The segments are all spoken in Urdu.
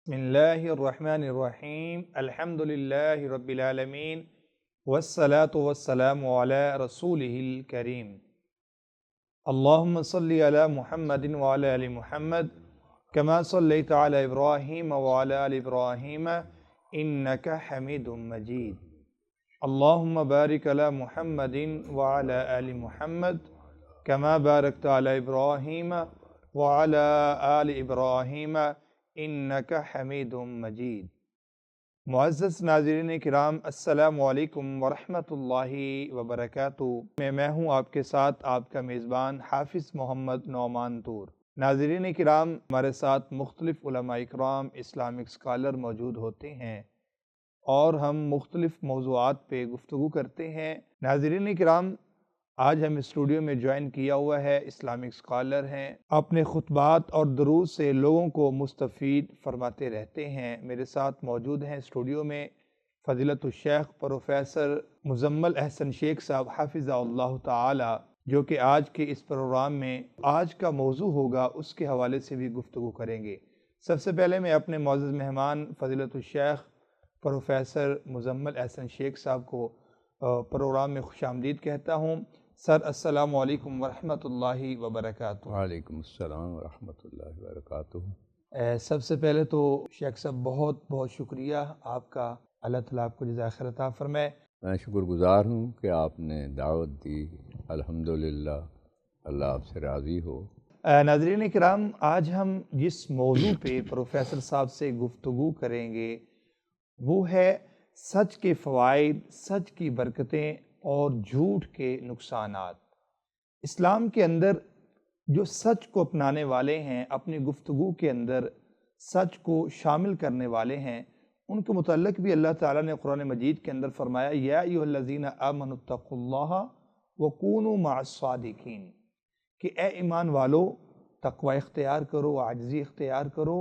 بسم اللہ الرحمن الرحیم الحمد للہ رب العالمین والصلاة والسلام علی رسولہ الکریم اللہم صلی علی محمد وعلی آل محمد کما صلیت علی ابراہیم وعلی آل ابراہیم انک حمید مجید اللہم بارک علی محمد وعلی آل محمد کما بارکت علی ابراہیم وعلی آل ابراہیم انک حمید مجید۔ معزز ناظرین کرام، السلام علیکم ورحمۃ اللہ وبرکاتہ۔ میں ہوں آپ کے ساتھ آپ کا میزبان حافظ محمد نعمان طور۔ ناظرین کرام، ہمارے ساتھ مختلف علماء اکرام، اسلامک اسکالر موجود ہوتے ہیں اور ہم مختلف موضوعات پہ گفتگو کرتے ہیں۔ ناظرین کرام، آج ہم اسٹوڈیو میں جوائن کیا ہوا ہے اسلامک اسکالر ہیں، اپنے خطبات اور دروس سے لوگوں کو مستفید فرماتے رہتے ہیں۔ میرے ساتھ موجود ہیں اسٹوڈیو میں فضیلت الشیخ پروفیسر مزمل احسن شیخ صاحب حافظہ اللہ تعالی، جو کہ آج کے اس پروگرام میں آج کا موضوع ہوگا اس کے حوالے سے بھی گفتگو کریں گے۔ سب سے پہلے میں اپنے معزز مہمان فضیلت الشیخ پروفیسر مزمل احسن شیخ صاحب کو پروگرام میں خوش آمدید کہتا ہوں۔ سر، السلام علیکم ورحمۃ اللہ وبرکاتہ۔ وعلیکم السلام ورحمۃ اللہ وبرکاتہ۔ سب سے پہلے تو شیخ صاحب بہت بہت شکریہ آپ کا، اللہ تعالیٰ آپ کو جزائے خیر عطا فرمائے۔ میں شکر گزار ہوں کہ آپ نے دعوت دی، الحمدللہ، اللہ آپ سے راضی ہو۔ ناظرین کرام، آج ہم جس موضوع پہ پروفیسر صاحب سے گفتگو کریں گے وہ ہے سچ کے فوائد، سچ کی برکتیں اور جھوٹ کے نقصانات۔ اسلام کے اندر جو سچ کو اپنانے والے ہیں، اپنی گفتگو کے اندر سچ کو شامل کرنے والے ہیں، ان کے متعلق بھی اللہ تعالیٰ نے قرآن مجید کے اندر فرمایا یا ایھا الذین آمنوا اتقوا اللہ وکونوا مع الصادقین، کہ اے ایمان والو تقوی اختیار کرو، عاجزی اختیار کرو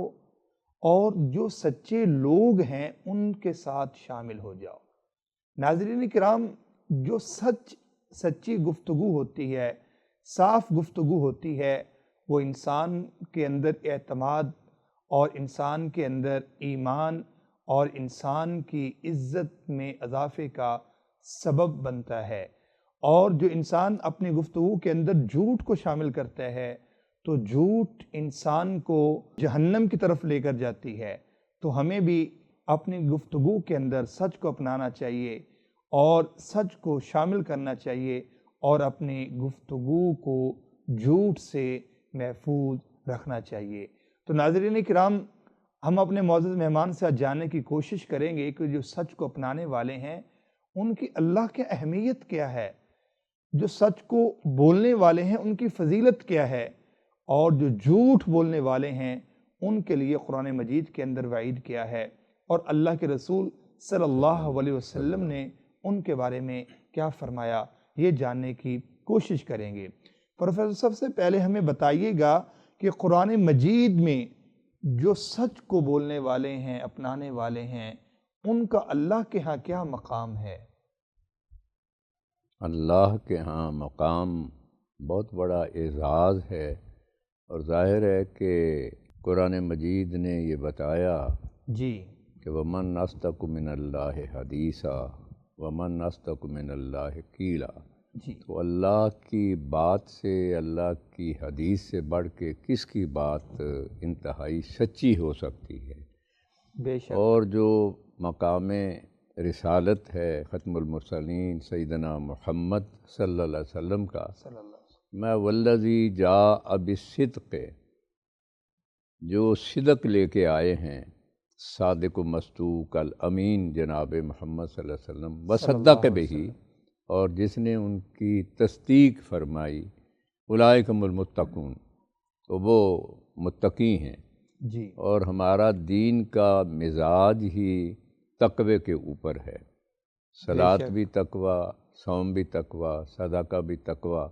اور جو سچے لوگ ہیں ان کے ساتھ شامل ہو جاؤ۔ ناظرین کرام، جو سچی گفتگو ہوتی ہے، صاف گفتگو ہوتی ہے، وہ انسان کے اندر اعتماد اور انسان کے اندر ایمان اور انسان کی عزت میں اضافے کا سبب بنتا ہے۔ اور جو انسان اپنی گفتگو کے اندر جھوٹ کو شامل کرتا ہے تو جھوٹ انسان کو جہنم کی طرف لے کر جاتی ہے۔ تو ہمیں بھی اپنی گفتگو کے اندر سچ کو اپنانا چاہیے اور سچ کو شامل کرنا چاہیے اور اپنی گفتگو کو جھوٹ سے محفوظ رکھنا چاہیے۔ تو ناظرین کرام، ہم اپنے معزز مہمان سے جاننے کی کوشش کریں گے کہ جو سچ کو اپنانے والے ہیں ان کی اللہ کی اہمیت کیا ہے، جو سچ کو بولنے والے ہیں ان کی فضیلت کیا ہے، اور جو جھوٹ بولنے والے ہیں ان کے لیے قرآن مجید کے اندر وعید کیا ہے، اور اللہ کے رسول صلی اللہ علیہ وسلم نے ان کے بارے میں کیا فرمایا، یہ جاننے کی کوشش کریں گے۔ پروفیسر، سب سے پہلے ہمیں بتائیے گا کہ قرآن مجید میں جو سچ کو بولنے والے ہیں، اپنانے والے ہیں، ان کا اللہ کے ہاں کیا مقام ہے؟ اللہ کے ہاں مقام بہت بڑا اعزاز ہے، اور ظاہر ہے کہ قرآن مجید نے یہ بتایا جی کہ وَمَنْ أَصْدَقُ مِنَ اللَّهِ حَدِيثًا وَمَنْ أَصْدَقُ مِنَ اللَّهِ قِيلًا۔ جی تو اللہ کی بات سے، اللہ کی حدیث سے بڑھ کے کس کی بات انتہائی سچی ہو سکتی ہے؟ بے شک۔ اور جو مقام رسالت ہے ختم المرسلین سیدنا محمد صلی اللہ علیہ وسلم کا، صلی اللہ علیہ وسلم۔ میں والذی جاء بالصدق، جو صدق لے کے آئے ہیں، صادق و مصدوق الامین جناب محمد صلی اللہ علیہ وسلم، وصدق بہ، اور جس نے ان کی تصدیق فرمائی، اولئک هم المتقون، تو وہ متقی ہیں۔ جی اور ہمارا دین کا مزاج ہی تقوی کے اوپر ہے، صلاۃ بھی تقوی، صوم بھی تقوی، صدقہ بھی تقوی،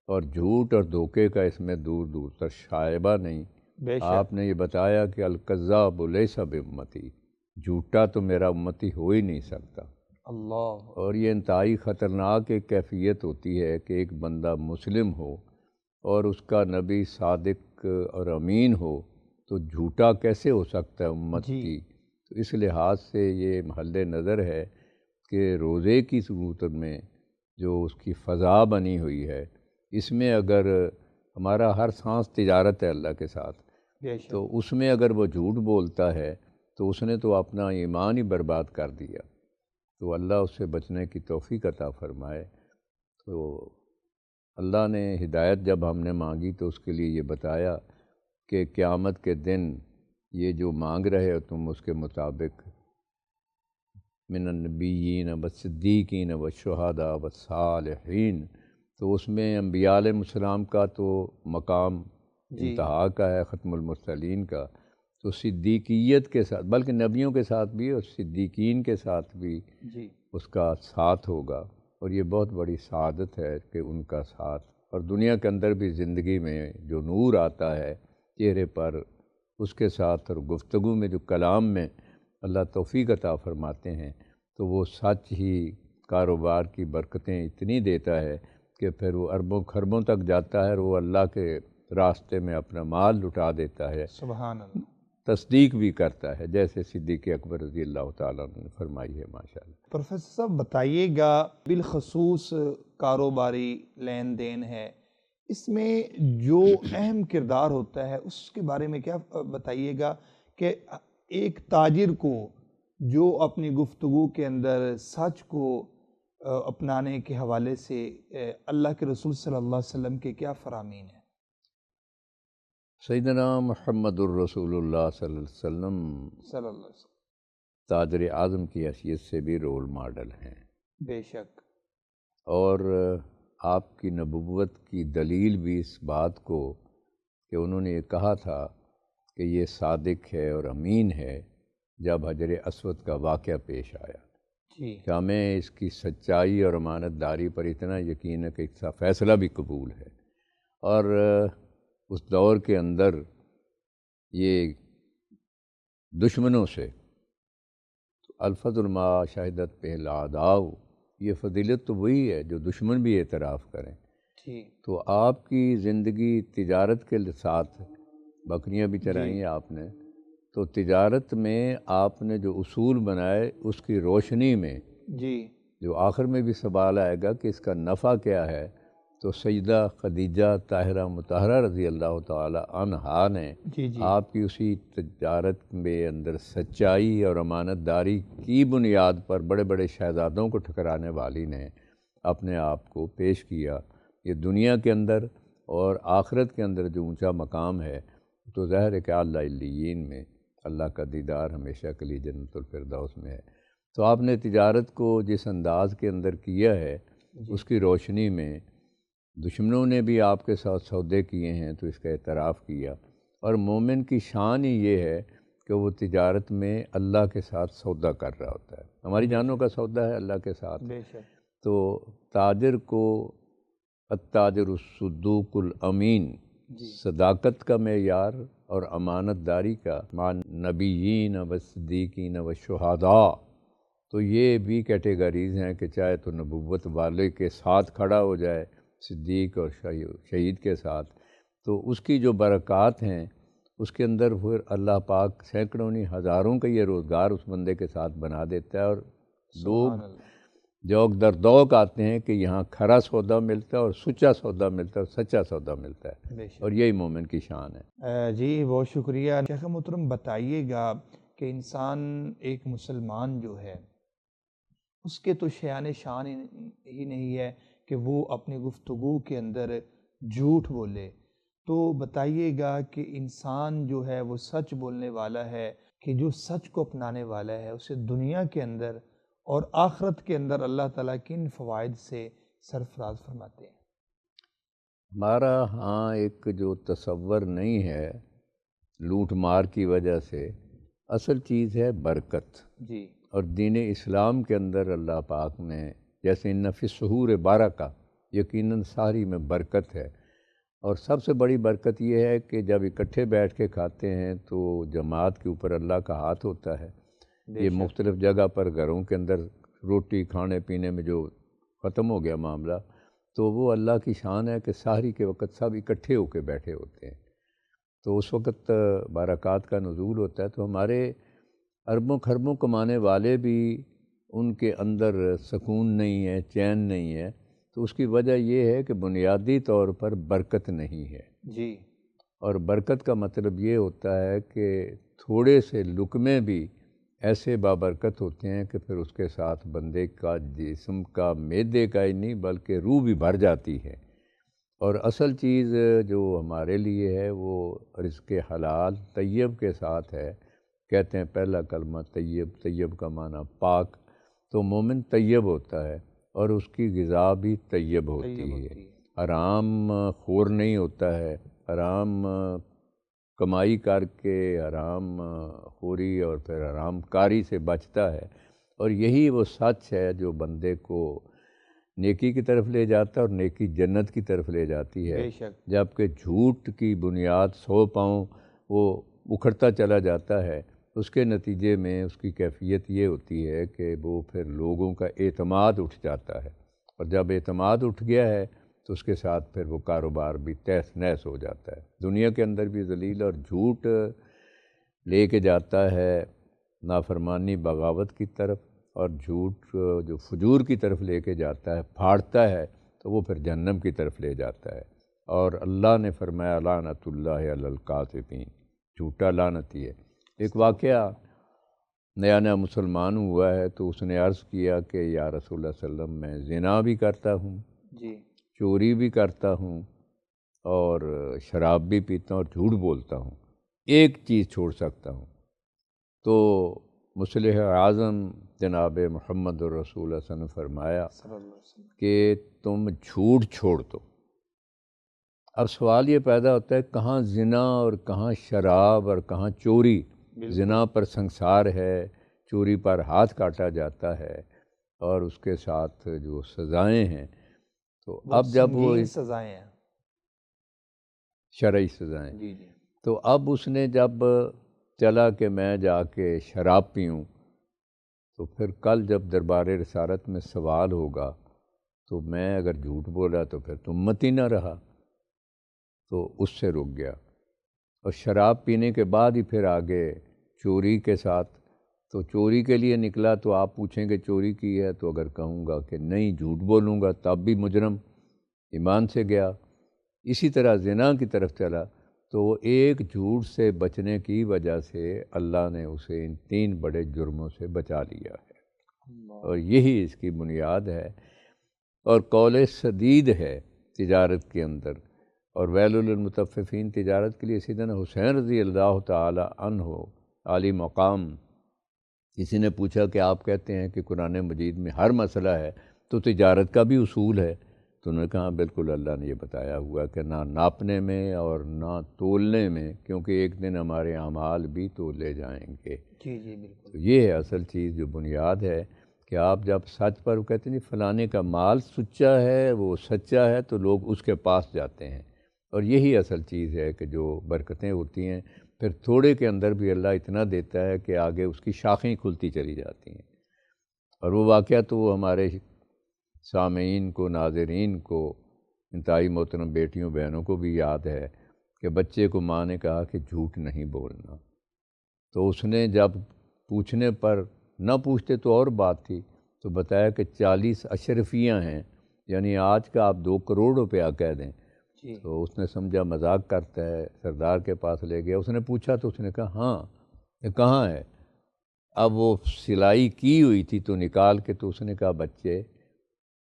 اور جھوٹ اور دھوکے کا اس میں دور دور تک شائبہ نہیں۔ بے شک۔ آپ نے یہ بتایا کہ الکذاب لیس بامتی، جھوٹا تو میرا امتی ہو ہی نہیں سکتا۔ اللہ۔ اور یہ انتہائی خطرناک ایک کیفیت ہوتی ہے کہ ایک بندہ مسلم ہو اور اس کا نبی صادق اور امین ہو، تو جھوٹا کیسے ہو سکتا ہے امت جی کی؟ تو اس لحاظ سے یہ محل نظر ہے کہ روزے کی صورت میں جو اس کی فضا بنی ہوئی ہے، اس میں اگر ہمارا ہر سانس تجارت ہے اللہ کے ساتھ، بے شک، تو اس میں اگر وہ جھوٹ بولتا ہے تو اس نے تو اپنا ایمان ہی برباد کر دیا۔ تو اللہ اس سے بچنے کی توفیق عطا فرمائے۔ تو اللہ نے ہدایت جب ہم نے مانگی تو اس کے لیے یہ بتایا کہ قیامت کے دن یہ جو مانگ رہے ہو تم اس کے مطابق من النبیین والصدیقین والشہداء والصالحین، تو اس میں انبیاء علیہ السلام کا تو مقام جی انتہا کا ہے، ختم المرسلین کا، تو صدیقیت کے ساتھ، بلکہ نبیوں کے ساتھ بھی اور صدیقین کے ساتھ بھی جی اس کا ساتھ ہوگا، اور یہ بہت بڑی سعادت ہے کہ ان کا ساتھ، اور دنیا کے اندر بھی زندگی میں جو نور آتا ہے چہرے پر، اس کے ساتھ، اور گفتگو میں جو کلام میں اللہ توفیق عطا فرماتے ہیں، تو وہ سچ ہی کاروبار کی برکتیں اتنی دیتا ہے کہ پھر وہ اربوں خربوں تک جاتا ہے، اور وہ اللہ کے راستے میں اپنا مال لٹا دیتا ہے، سبحان اللہ۔ تصدیق بھی کرتا ہے، جیسے صدیق اکبر رضی اللہ تعالیٰ عنہ نے فرمائی ہے ماشاءاللہ۔ پروفیسر صاحب بتائیے گا، بالخصوص کاروباری لین دین ہے، اس میں جو اہم کردار ہوتا ہے اس کے بارے میں کیا بتائیے گا کہ ایک تاجر کو جو اپنی گفتگو کے اندر سچ کو اپنانے کے حوالے سے اللہ کے رسول صلی اللہ علیہ وسلم کے کیا فرامین ہیں؟ سیدنا محمد الرسول اللہ صلی اللہ علیہ وسلم صلی اللہ علیہ وسلم تاجر اعظم کی حیثیت سے بھی رول ماڈل ہیں، بے شک، اور آپ کی نبوت کی دلیل بھی اس بات کو کہ انہوں نے یہ کہا تھا کہ یہ صادق ہے اور امین ہے، جب حجر اسود کا واقعہ پیش آیا جی کہ ہمیں اس کی سچائی اور امانت داری پر اتنا یقین ہے کہ اس کا فیصلہ بھی قبول ہے، اور اس دور کے اندر یہ دشمنوں سے الفضل ما شہدت پہ العداء، یہ فضیلت تو وہی ہے جو دشمن بھی اعتراف کریں۔ جی تو آپ کی زندگی تجارت کے ساتھ، بکریاں بھی چرائیں جی آپ نے، تو تجارت میں آپ نے جو اصول بنائے اس کی روشنی میں جی جو آخر میں بھی سوال آئے گا کہ اس کا نفع کیا ہے، تو سیدہ خدیجہ طاہرہ مطہرہ رضی اللہ تعالی عنہا نے جی جی آپ کی اسی تجارت میں اندر سچائی اور امانت داری کی بنیاد پر بڑے بڑے شہزادوں کو ٹھکرانے والی نے اپنے آپ کو پیش کیا۔ یہ دنیا کے اندر اور آخرت کے اندر جو اونچا مقام ہے، تو ظاہر ہے کہ اعلیٰ علیین میں اللہ کا دیدار ہمیشہ کے لیے جنت الفردوس میں ہے۔ تو آپ نے تجارت کو جس انداز کے اندر کیا ہے، جی اس کی روشنی میں دشمنوں نے بھی آپ کے ساتھ سودے کیے ہیں تو اس کا اعتراف کیا، اور مومن کی شان ہی یہ ہے کہ وہ تجارت میں اللہ کے ساتھ سودا کر رہا ہوتا ہے، ہماری جانوں کا سودا ہے اللہ کے ساتھ۔ بے شک، تو تاجر کو التاجر الصدوق الامین، جی صداقت کا معیار اور امانت داری کا مع نبیین و صدیقین و شہداء، تو یہ بھی کیٹیگریز ہیں کہ چاہے تو نبوت والے کے ساتھ کھڑا ہو جائے، صدیق اور شہید کے ساتھ، تو اس کی جو برکات ہیں اس کے اندر پھر اللہ پاک سینکڑوں نہیں ہزاروں کا یہ روزگار اس بندے کے ساتھ بنا دیتا ہے، اور لوگ سبحان اللہ۔ جوک در دوک آتے ہیں کہ یہاں کھرا سودا ملتا ہے اور سچا سودا ملتا ہے اور سچا سودا ملتا ہے، بے شک، اور یہی مومن کی شان ہے۔ جی بہت شکریہ شیخ محترم، بتائیے گا کہ انسان ایک مسلمان جو ہے اس کے تو شیان شان ہی نہیں ہے کہ وہ اپنی گفتگو کے اندر جھوٹ بولے، تو بتائیے گا کہ انسان جو ہے وہ سچ بولنے والا ہے، کہ جو سچ کو اپنانے والا ہے اسے دنیا کے اندر اور آخرت کے اندر اللہ تعالیٰ کن فوائد سے سرفراز فرماتے ہیں؟ ہمارا ہاں ایک جو تصور نہیں ہے لوٹ مار کی وجہ سے، اصل چیز ہے برکت، جی اور دین اسلام کے اندر اللہ پاک نے جیسے ان فی السحور برکہ، یقیناً ساری میں برکت ہے، اور سب سے بڑی برکت یہ ہے کہ جب اکٹھے بیٹھ کے کھاتے ہیں تو جماعت کے اوپر اللہ کا ہاتھ ہوتا ہے۔ بے یہ شک، مختلف جگہ پر گھروں کے اندر روٹی کھانے پینے میں جو ختم ہو گیا معاملہ، تو وہ اللہ کی شان ہے کہ سحری کے وقت سب اکٹھے ہو کے بیٹھے ہوتے ہیں، تو اس وقت برکات کا نزول ہوتا ہے، تو ہمارے اربوں خربوں کمانے والے بھی ان کے اندر سکون نہیں ہے، چین نہیں ہے، تو اس کی وجہ یہ ہے کہ بنیادی طور پر برکت نہیں ہے۔ جی، اور برکت کا مطلب یہ ہوتا ہے کہ تھوڑے سے لقمے بھی ایسے بابرکت ہوتے ہیں کہ پھر اس کے ساتھ بندے کا جسم کا، معدے کا ہی نہیں بلکہ روح بھی بھر جاتی ہے۔ اور اصل چیز جو ہمارے لیے ہے وہ رزق حلال طیب کے ساتھ ہے۔ کہتے ہیں پہلا کلمہ طیب، طیب کا معنی پاک، تو مومن طیب ہوتا ہے اور اس کی غذا بھی طیب ہوتی ہے، حرام خور نہیں ہوتا ہے، حرام کمائی کر کے حرام خوری اور پھر حرام کاری سے بچتا ہے۔ اور یہی وہ سچ ہے جو بندے کو نیکی کی طرف لے جاتا ہے اور نیکی جنت کی طرف لے جاتی ہے، بے شک، جبکہ جھوٹ کی بنیاد 100 پاؤں وہ اکھڑتا چلا جاتا ہے۔ اس کے نتیجے میں اس کی کیفیت یہ ہوتی ہے کہ وہ پھر لوگوں کا اعتماد اٹھ جاتا ہے، اور جب اعتماد اٹھ گیا ہے تو اس کے ساتھ پھر وہ کاروبار بھی تہس نہس ہو جاتا ہے، دنیا کے اندر بھی ذلیل، اور جھوٹ لے کے جاتا ہے نافرمانی بغاوت کی طرف، اور جھوٹ جو فجور کی طرف لے کے جاتا ہے، پھاڑتا ہے، تو وہ پھر جہنم کی طرف لے جاتا ہے۔ اور اللہ نے فرمایا لعنت اللہ علی الکاذبین، جھوٹا لعنتی ہے۔ ایک واقعہ نیا نیا مسلمان ہوا ہے تو اس نے عرض کیا کہ یا رسول اللہ صلی اللہ علیہ وسلم میں زنا بھی کرتا ہوں، جی، چوری بھی کرتا ہوں، اور شراب بھی پیتا ہوں اور جھوٹ بولتا ہوں، ایک چیز چھوڑ سکتا ہوں؟ تو مصلح اعظم جناب محمد الرسول صلی اللہ علیہ وسلم نے فرمایا صلی اللہ علیہ وسلم، کہ تم جھوٹ چھوڑ دو۔ اب سوال یہ پیدا ہوتا ہے کہاں زنا اور کہاں شراب اور کہاں چوری؟ بالکل، زنا پر سنسار ہے، چوری پر ہاتھ کاٹا جاتا ہے، اور اس کے ساتھ جو سزائیں ہیں، تو بہت اب جب وہ سنگین سزائیں ہیں۔ شرعی سزائیں، جی جی، تو اب اس نے جب چلا کہ میں جا کے شراب پیوں، تو پھر کل جب دربار رسالت میں سوال ہوگا تو میں اگر جھوٹ بولا تو پھر تو امتی نہ رہا، تو اس سے رک گیا۔ اور شراب پینے کے بعد ہی پھر آگے چوری کے ساتھ، تو چوری کے لیے نکلا تو آپ پوچھیں کہ چوری کی ہے، تو اگر کہوں گا کہ نہیں جھوٹ بولوں گا تب بھی مجرم، ایمان سے گیا۔ اسی طرح زنا کی طرف چلا تو وہ ایک جھوٹ سے بچنے کی وجہ سے اللہ نے اسے ان 3 بڑے جرموں سے بچا لیا ہے، اور یہی اس کی بنیاد ہے، اور قول سدید ہے تجارت کے اندر۔ اور ویل للمطففین تجارت کے لیے سیدنا حسین رضی اللہ تعالی عنہ عالی مقام، کسی نے پوچھا کہ آپ کہتے ہیں کہ قرآن مجید میں ہر مسئلہ ہے تو تجارت کا بھی اصول ہے؟ تو انہوں نے کہا بالکل، اللہ نے یہ بتایا ہوا کہ نہ ناپنے میں اور نہ تولنے میں، کیونکہ ایک دن ہمارے اعمال بھی تولے جائیں گے۔ جی جی، بالکل، تو یہ ہے اصل چیز جو بنیاد ہے کہ آپ جب سچ پر کہتے ہیں فلانے کا مال سچا ہے، وہ سچا ہے، تو لوگ اس کے پاس جاتے ہیں، اور یہی اصل چیز ہے کہ جو برکتیں ہوتی ہیں پھر تھوڑے کے اندر بھی اللہ اتنا دیتا ہے کہ آگے اس کی شاخیں کھلتی چلی جاتی ہیں۔ اور وہ واقعہ تو وہ ہمارے سامعین کو، ناظرین کو، انتہائی محترم بیٹیوں بہنوں کو بھی یاد ہے کہ بچے کو ماں نے کہا کہ جھوٹ نہیں بولنا، تو اس نے جب پوچھنے پر نہ پوچھتے تو اور بات تھی، تو بتایا کہ 40 اشرفیاں ہیں، یعنی آج کا آپ 2 کروڑ روپیہ کہہ دیں۔ جی، تو اس نے سمجھا مذاق کرتا ہے، سردار کے پاس لے گیا، اس نے پوچھا تو اس نے کہا ہاں، یہ کہاں ہے؟ اب وہ سلائی کی ہوئی تھی تو نکال کے، تو اس نے کہا بچے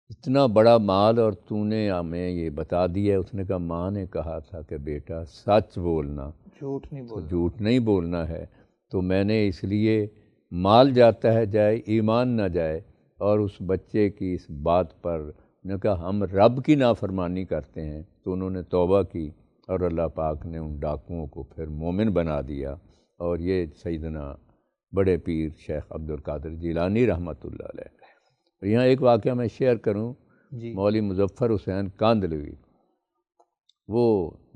اتنا بڑا مال اور تو نے ہمیں یہ بتا دیا ہے۔ اس نے کہا ماں نے کہا تھا کہ بیٹا سچ بولنا، جھوٹ نہیں تو بولنا، جھوٹ نہیں بولنا ہے، تو میں نے اس لیے مال جاتا ہے جائے ایمان نہ جائے۔ اور اس بچے کی اس بات پر نے کہا ہم رب کی نافرمانی کرتے ہیں، تو انہوں نے توبہ کی اور اللہ پاک نے ان ڈاکوؤں کو پھر مومن بنا دیا۔ اور یہ سیدنا بڑے پیر شیخ عبد القادر جیلانی رحمۃ اللہ علیہ۔ اور یہاں ایک واقعہ میں شیئر کروں، جی، مولوی مظفر حسین کاندھلوی وہ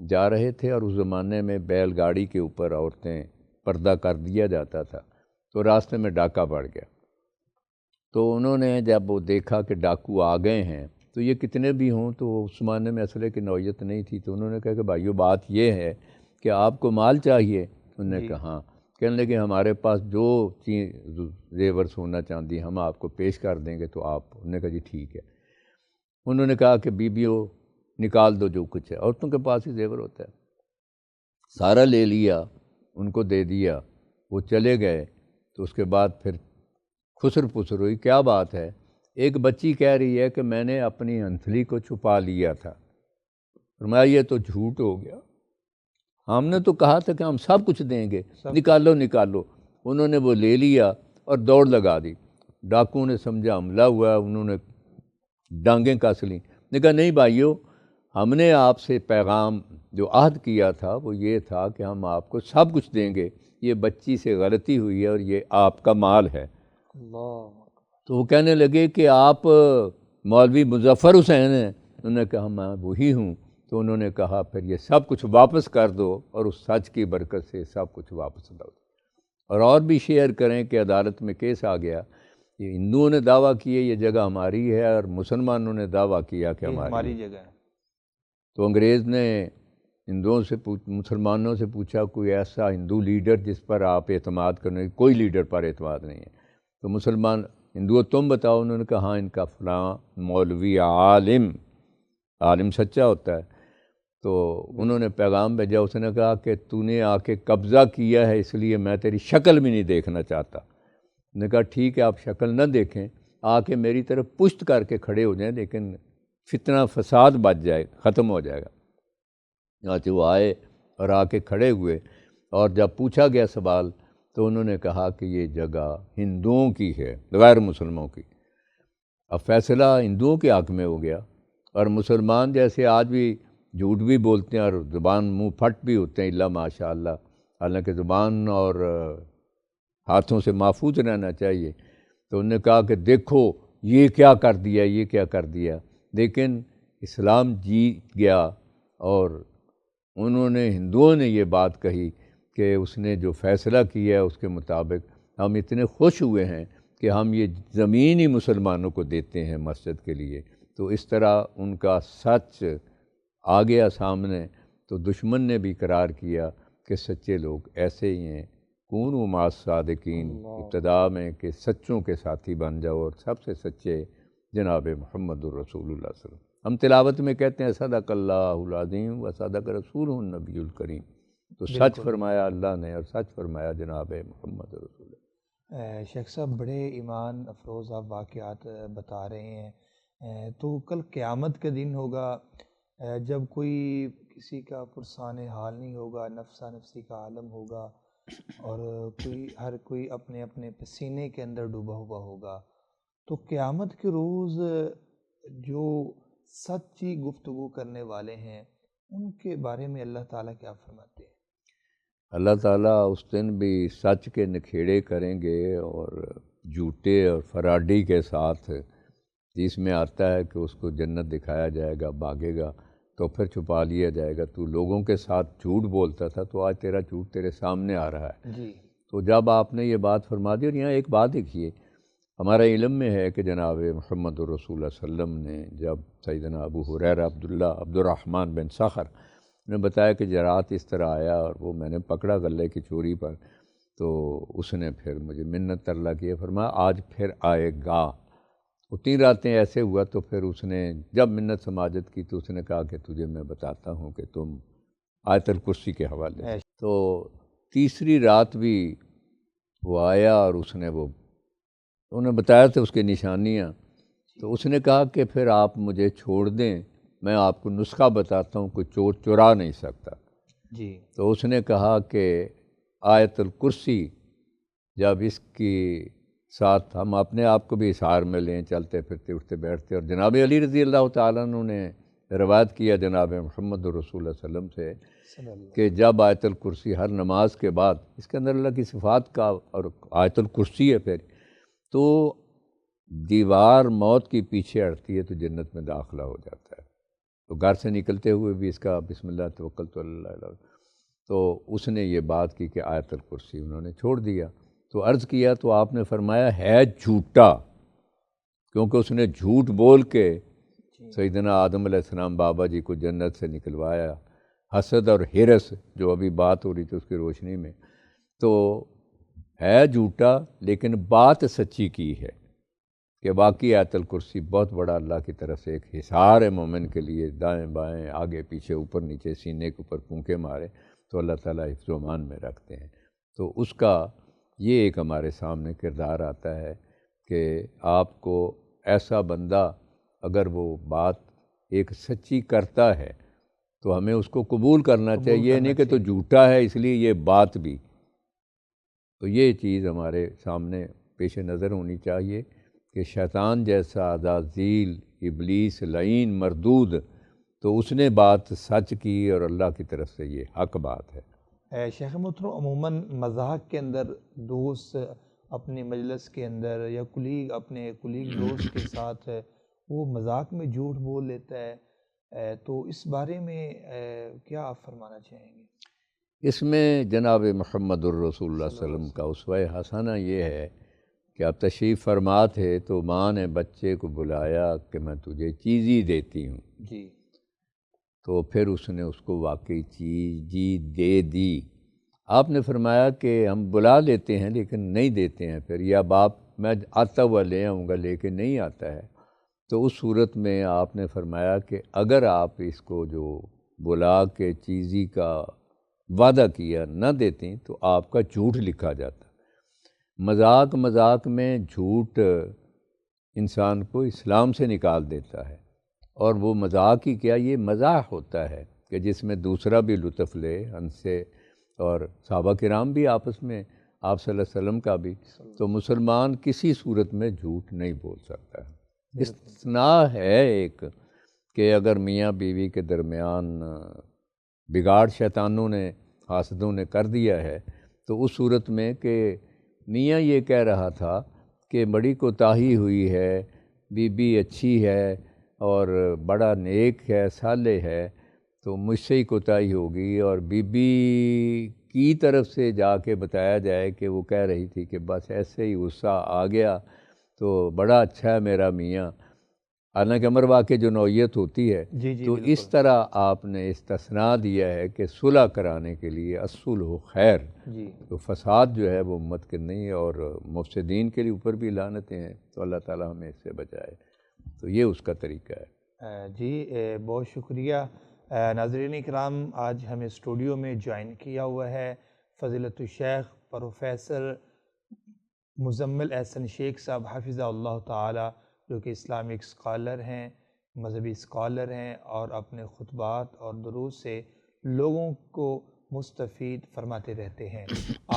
جا رہے تھے، اور اس زمانے میں بیل گاڑی کے اوپر عورتیں پردہ کر دیا جاتا تھا، تو راستے میں ڈاکہ پڑ گیا۔ تو انہوں نے جب وہ دیکھا کہ ڈاکو آ گئے ہیں تو یہ کتنے بھی ہوں، تو اس زمانے میں اسلحے کی نوعیت نہیں تھی، تو انہوں نے کہا کہ بھائیو بات یہ ہے کہ آپ کو مال چاہیے؟ انہوں نے کہا ہاں۔ کہنے لگے ہمارے پاس جو چیز زیور سونا چاندی ہم آپ کو پیش کر دیں گے تو آپ، انہوں نے کہا جی ٹھیک ہے۔ انہوں نے کہا کہ بیویوں نکال دو جو کچھ ہے، عورتوں کے پاس ہی زیور ہوتا ہے، سارا لے لیا، ان کو دے دیا، وہ چلے گئے۔ تو اس کے بعد پھر خسر پسر ہوئی، کیا بات ہے؟ ایک بچی کہہ رہی ہے کہ میں نے اپنی انتھلی کو چھپا لیا تھا۔ فرمایا یہ تو جھوٹ ہو گیا، ہم نے تو کہا تھا کہ ہم سب کچھ دیں گے، نکالو نکالو۔ انہوں نے وہ لے لیا اور دوڑ لگا دی۔ ڈاکوؤں نے سمجھا حملہ ہوا، انہوں نے ڈانگیں کس لیں، نے کہا نہیں بھائیو، ہم نے آپ سے پیغام جو عہد کیا تھا وہ یہ تھا کہ ہم آپ کو سب کچھ دیں گے، یہ بچی سے غلطی ہوئی ہے اور یہ آپ کا مال ہے۔ اللہ۔ تو وہ کہنے لگے کہ آپ مولوی مظفر حسین ہیں؟ انہوں نے کہا میں وہی ہوں۔ تو انہوں نے کہا پھر یہ سب کچھ واپس کر دو اور اس سچ کی برکت سے سب کچھ واپس دو، اور بھی شیئر کریں کہ عدالت میں کیس آ گیا، یہ ہندوؤں نے دعویٰ کیا یہ جگہ ہماری ہے اور مسلمانوں نے دعویٰ کیا کہ ہماری جگہ ہے۔ تو انگریز نے ہندوؤں سے مسلمانوں سے پوچھا کوئی ایسا ہندو لیڈر جس پر آپ اعتماد کرنے، کوئی لیڈر پر اعتماد نہیں ہے۔ تو مسلمان ہندوؤں تم بتاؤ، انہوں نے کہا ہاں ان کا فلاں مولوی عالم سچا ہوتا ہے۔ تو انہوں نے پیغام بھیجا، اس نے کہا کہ تو نے آ کے قبضہ کیا ہے اس لیے میں تیری شکل بھی نہیں دیکھنا چاہتا۔ نے کہا ٹھیک ہے آپ شکل نہ دیکھیں، آ کے میری طرف پشت کر کے کھڑے ہو جائیں، لیکن فتنہ فساد بچ جائے، ختم ہو جائے گا۔ چنانچہ وہ آئے اور آ کے کھڑے ہوئے، اور جب پوچھا گیا سوال تو انہوں نے کہا کہ یہ جگہ ہندوؤں کی ہے، غیر مسلموں کی۔ اب فیصلہ ہندوؤں کے حق میں ہو گیا، اور مسلمان جیسے آج بھی جھوٹ بھی بولتے ہیں اور زبان منہ پھٹ بھی ہوتے ہیں الا ماشاء اللہ، حالانکہ زبان اور ہاتھوں سے محفوظ رہنا چاہیے۔ تو انہوں نے کہا کہ دیکھو یہ کیا کر دیا، یہ کیا کر دیا، لیکن اسلام جیت گیا، اور انہوں نے ہندوؤں نے یہ بات کہی کہ اس نے جو فیصلہ کیا ہے اس کے مطابق ہم اتنے خوش ہوئے ہیں کہ ہم یہ زمین ہی مسلمانوں کو دیتے ہیں مسجد کے لیے۔ تو اس طرح ان کا سچ آ گیا سامنے، تو دشمن نے بھی قرار کیا کہ سچے لوگ ایسے ہی ہیں، کونوا مع الصادقین، ابتدا میں کہ سچوں کے ساتھی بن جاؤ، اور سب سے سچے جناب محمد الرسول اللہ صلی اللہ علیہ وسلم۔ ہم تلاوت میں کہتے ہیں صدق اللہ العظیم و صدق رسولہ النبی الکریم، تو سچ فرمایا اللہ نے اور سچ فرمایا جناب محمد رسول اللہ۔ شیخ صاحب بڑے ایمان افروز آپ واقعات بتا رہے ہیں، تو کل قیامت کا دن ہوگا جب کوئی کسی کا پرسان حال نہیں ہوگا، نفسا نفسی کا عالم ہوگا، اور ہر کوئی اپنے اپنے پسینے کے اندر ڈوبا ہوا ہوگا، تو قیامت کے روز جو سچی گفتگو کرنے والے ہیں ان کے بارے میں اللہ تعالیٰ کیا فرماتے ہیں؟ اللہ تعالیٰ اس دن بھی سچ کے نکھیڑے کریں گے، اور جھوٹے اور فراڈی کے ساتھ جس میں آتا ہے کہ اس کو جنت دکھایا جائے گا، بھاگے گا تو پھر چھپا لیا جائے گا، تو لوگوں کے ساتھ جھوٹ بولتا تھا تو آج تیرا جھوٹ تیرے سامنے آ رہا ہے۔ جی۔ تو جب آپ نے یہ بات فرما دی، اور یہاں ایک بات دیکھیے، ہمارا علم میں ہے کہ جناب محمد الرسول اللہ صلی اللہ علیہ وسلم نے جب سیدنا ابو ہریرہ عبد الرحمن بن صخر نے بتایا کہ رات اس طرح آیا اور وہ میں نے پکڑا غلے کی چوری پر، تو اس نے پھر مجھے منت ترلا کیا، فرمایا آج پھر آئے گا۔ وہ 3 راتیں ایسے ہوا، تو پھر اس نے جب منت سماجت کی تو اس نے کہا کہ تجھے میں بتاتا ہوں کہ تم آیت الکرسی کے حوالے سے۔ تو تیسری رات بھی وہ آیا اور اس نے انہیں بتایا تھا اس کی نشانیاں، تو اس نے کہا کہ پھر آپ مجھے چھوڑ دیں، میں آپ کو نسخہ بتاتا ہوں، کوئی چور چرا نہیں سکتا۔ جی۔ تو اس نے کہا کہ آیت الکرسی جب اس کی ساتھ ہم اپنے آپ کو بھی اظہار میں لیں، چلتے پھرتے اٹھتے بیٹھتے، اور جناب علی رضی اللہ تعالیٰ عنہ نے روایت کیا جناب محمد الرسول اللہ صلی اللہ علیہ وسلم سے کہ جب آیت الکرسی ہر نماز کے بعد، اس کے اندر اللہ کی صفات کا اور آیت الکرسی ہے پھر، تو دیوار موت کی پیچھے ہٹتی ہے تو جنت میں داخلہ ہو جاتا ہے۔ تو گھر سے نکلتے ہوئے بھی اس کا بسم اللہ توکلت علی اللہ، تو اس نے یہ بات کی کہ آیت الکرسی انہوں نے چھوڑ دیا۔ تو عرض کیا تو آپ نے فرمایا ہے جھوٹا، کیونکہ اس نے جھوٹ بول کے سیدنا آدم علیہ السلام بابا جی کو جنت سے نکلوایا، حسد اور ہرس جو ابھی بات ہو رہی تھی اس کی روشنی میں، تو ہے جھوٹا لیکن بات سچی کی ہے کہ واقعی آیت الکرسی بہت بڑا اللہ کی طرف سے ایک حصار ہے مومن کے لیے، دائیں بائیں آگے پیچھے اوپر نیچے سینے کے اوپر پونکے مارے تو اللہ تعالیٰ حفظ و امان میں رکھتے ہیں۔ تو اس کا یہ ایک ہمارے سامنے کردار آتا ہے کہ آپ کو ایسا بندہ اگر وہ بات ایک سچی کرتا ہے تو ہمیں اس کو قبول کرنا چاہیے، یہ نہیں کہ تو جھوٹا ہے اس لیے یہ بات بھی۔ تو یہ چیز ہمارے سامنے پیش نظر ہونی چاہیے کہ شیطان جیسا عزازیل، ابلیس لعین مردود، تو اس نے بات سچ کی اور اللہ کی طرف سے یہ حق بات ہے۔ شیخ محترم، عموماً مذاق کے اندر دوست اپنے مجلس کے اندر یا اپنے کولیگ دوست کے ساتھ وہ مذاق میں جھوٹ بول لیتا ہے، تو اس بارے میں کیا آپ فرمانا چاہیں گے؟ اس میں جناب محمد الرسول اللہ صلی اللہ علیہ وسلم کا اسوہ حسنہ یہ ہے کہ آپ تشریف فرما تھے تو ماں نے بچے کو بلایا کہ میں تجھے چیزی دیتی ہوں، جی، تو پھر اس نے اس کو واقعی چیز دے دی۔ آپ نے فرمایا کہ ہم بلا لیتے ہیں لیکن نہیں دیتے ہیں، پھر یا باپ میں آتا ہوا لے آؤں گا لیکن نہیں آتا ہے، تو اس صورت میں آپ نے فرمایا کہ اگر آپ اس کو جو بلا کے چیزی کا وعدہ کیا نہ دیتی تو آپ کا جھوٹ لکھا جاتا۔ مذاق میں جھوٹ انسان کو اسلام سے نکال دیتا ہے، اور وہ مذاق ہی کیا، یہ مزاح ہوتا ہے کہ جس میں دوسرا بھی لطف لے ہم سے، اور صحابہ کرام بھی آپس میں، آپ صلی اللہ علیہ وسلم کا بھی۔ تو مسلمان کسی صورت میں جھوٹ نہیں بول سکتا ہے۔ استثناء ہے ایک کہ اگر میاں بیوی کے درمیان بگاڑ شیطانوں نے، حاسدوں نے کر دیا ہے، تو اس صورت میں کہ میاں یہ کہہ رہا تھا کہ بڑی کوتاہی ہوئی ہے، بی بی اچھی ہے اور بڑا نیک ہے، صالح ہے، تو مجھ سے ہی کوتاہی ہوگی، اور بی بی کی طرف سے جا کے بتایا جائے کہ وہ کہہ رہی تھی کہ بس ایسے ہی غصہ آ گیا، تو بڑا اچھا ہے میرا میاں، حالانکہ امر واقع جو نوعیت ہوتی ہے۔ جی تو اس طرح آپ نے استثناء دیا ہے کہ صلح کرانے کے لیے الصلح خیر، جی، تو فساد جو ہے وہ امت کے نہیں، اور مفسدین کے لیے اوپر بھی لعنتیں ہیں، تو اللہ تعالیٰ ہمیں اس سے بچائے۔ تو یہ اس کا طریقہ ہے۔ جی، بہت شکریہ۔ ناظرین اکرام، آج ہمیں اسٹوڈیو میں جوائن کیا ہوا ہے فضیلت الشیخ پروفیسر مزمل احسن شیخ صاحب حفظہ اللہ تعالی، جو کہ اسلامک اسکالر ہیں، مذہبی اسکالر ہیں، اور اپنے خطبات اور دروس سے لوگوں کو مستفید فرماتے رہتے ہیں۔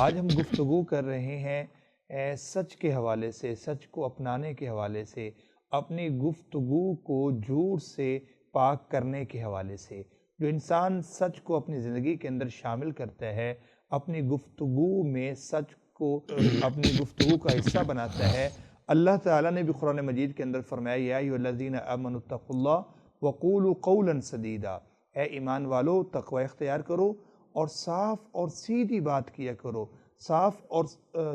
آج ہم گفتگو کر رہے ہیں سچ کے حوالے سے، سچ کو اپنانے کے حوالے سے، اپنی گفتگو کو جھوٹ سے پاک کرنے کے حوالے سے۔ جو انسان سچ کو اپنی زندگی کے اندر شامل کرتا ہے، اپنی گفتگو میں سچ کو اپنی گفتگو کا حصہ بناتا ہے، اللہ تعالیٰ نے بھی قرآن مجید کے اندر فرمایا یا ایھا الذین آمنوا اتقوا اللہ وقولوا قولا سدیدا، اے ایمان والو تقوی اختیار کرو اور صاف اور سیدھی بات کیا کرو، صاف اور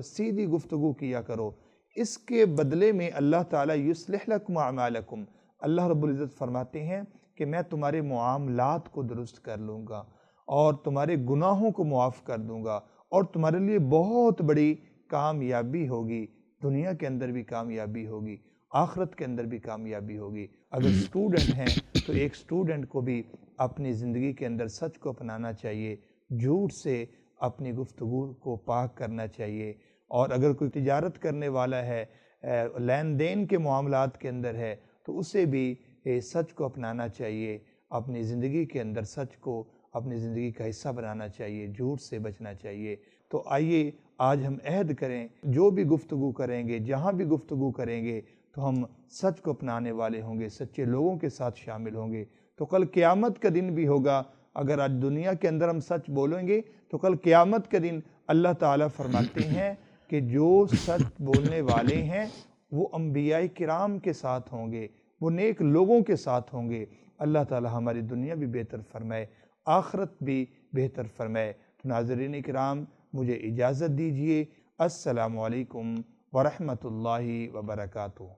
سیدھی گفتگو کیا کرو، اس کے بدلے میں اللہ تعالیٰ یصلح لکم اعمالکم، اللہ رب العزت فرماتے ہیں کہ میں تمہارے معاملات کو درست کر لوں گا اور تمہارے گناہوں کو معاف کر دوں گا، اور تمہارے لیے بہت بڑی کامیابی ہوگی، دنیا کے اندر بھی کامیابی ہوگی، آخرت کے اندر بھی کامیابی ہوگی۔ اگر اسٹوڈنٹ ہیں تو ایک اسٹوڈنٹ کو بھی اپنی زندگی کے اندر سچ کو اپنانا چاہیے، جھوٹ سے اپنی گفتگو کو پاک کرنا چاہیے، اور اگر کوئی تجارت کرنے والا ہے، لین دین کے معاملات کے اندر ہے، تو اسے بھی سچ کو اپنانا چاہیے، اپنی زندگی کے اندر سچ کو اپنی زندگی کا حصہ بنانا چاہیے، جھوٹ سے بچنا چاہیے۔ تو آئیے آج ہم عہد کریں، جو بھی گفتگو کریں گے، جہاں بھی گفتگو کریں گے، تو ہم سچ کو اپنانے والے ہوں گے، سچے لوگوں کے ساتھ شامل ہوں گے، تو کل قیامت کا دن بھی ہوگا۔ اگر آج دنیا کے اندر ہم سچ بولیں گے تو کل قیامت کے دن اللہ تعالیٰ فرماتے ہیں کہ جو سچ بولنے والے ہیں وہ انبیاء کرام کے ساتھ ہوں گے، وہ نیک لوگوں کے ساتھ ہوں گے۔ اللہ تعالیٰ ہماری دنیا بھی بہتر فرمائے، آخرت بھی بہتر فرمائے۔ تو ناظرین کرام، مجھے اجازت دیجیے۔ السلام علیکم ورحمۃ اللہ وبرکاتہ۔